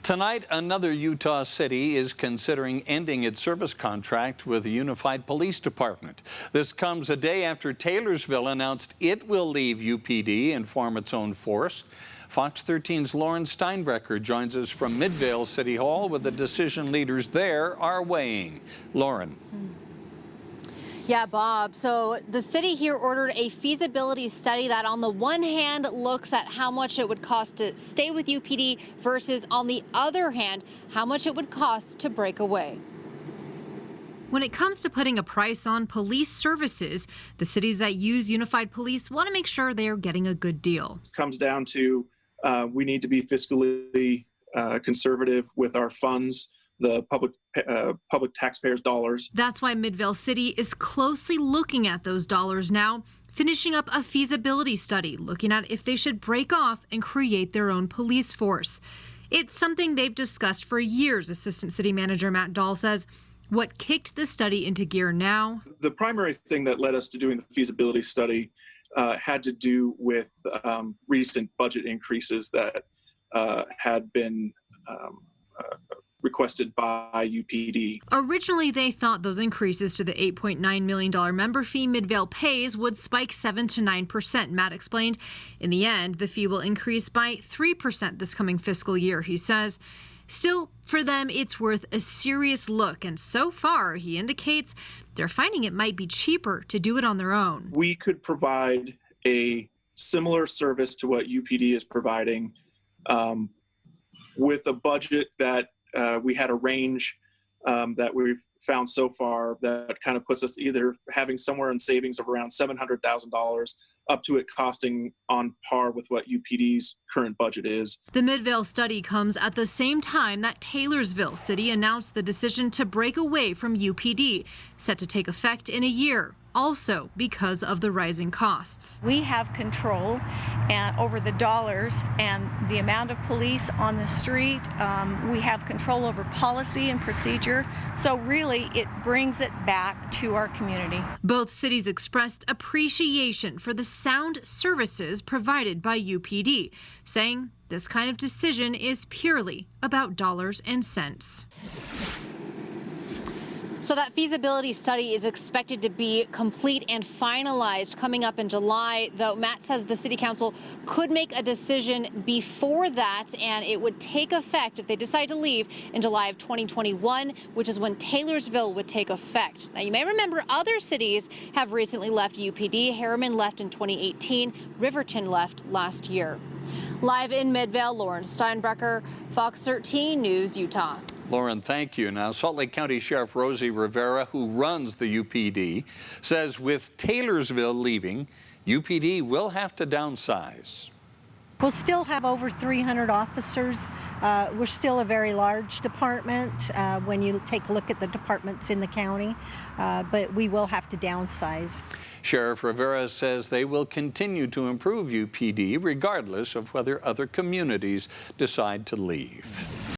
Tonight, another Utah city is considering ending its service contract with the Unified Police Department. This comes a day after Taylorsville announced it will leave UPD and form its own force. Fox 13's Lauren Steinbrecher joins us from Midvale City Hall with the decision leaders there are weighing. Lauren. Yeah, Bob. So the city here ordered a feasibility study that on the one hand looks at how much it would cost to stay with UPD versus on the other hand, how much it would cost to break away. When it comes to putting a price on police services, the cities that use Unified Police want to make sure they are getting a good deal. It comes down to we need to be fiscally conservative with our funds, the public taxpayers' dollars. That's why Midvale City is closely looking at those dollars now, finishing up a feasibility study, looking at if they should break off and create their own police force. It's something they've discussed for years, Assistant City Manager Matt Dahl says. What kicked the study into gear now? The primary thing that led us to doing the feasibility study had to do with recent budget increases that had been requested by UPD. Originally, they thought those increases to the $8.9 million member fee Midvale pays would spike 7 to 9%, Matt explained. In the end, the fee will increase by 3% this coming fiscal year, he says. Still, for them, it's worth a serious look, and so far, he indicates they're finding it might be cheaper to do it on their own. We could provide a similar service to what UPD is providing with a budget that we had a range that we've found so far that kind of puts us either having somewhere in savings of around $700,000 up to it costing on par with what UPD's current budget is. The Midvale study comes at the same time that Taylorsville City announced the decision to break away from UPD, set to take effect in a year, also because of the rising costs. We have control over the dollars and the amount of police on the street. We have control over policy and procedure. So really, it brings it back to our community. Both cities expressed appreciation for the sound services provided by UPD, saying this kind of decision is purely about dollars and cents. So that feasibility study is expected to be complete and finalized coming up in July, though Matt says the City Council could make a decision before that, and it would take effect if they decide to leave in July of 2021, which is when Taylorsville would take effect. Now, you may remember other cities have recently left UPD. Harriman left in 2018. Riverton left last year. Live in Midvale, Lauren Steinbrecher, Fox 13 News, Utah. Lauren, thank you. Now, Salt Lake County Sheriff Rosie Rivera, who runs the UPD, says with Taylorsville leaving, UPD will have to downsize. We'll still have over 300 officers. We're still a very large department when you take a look at the departments in the county, but we will have to downsize. Sheriff Rivera says they will continue to improve UPD regardless of whether other communities decide to leave.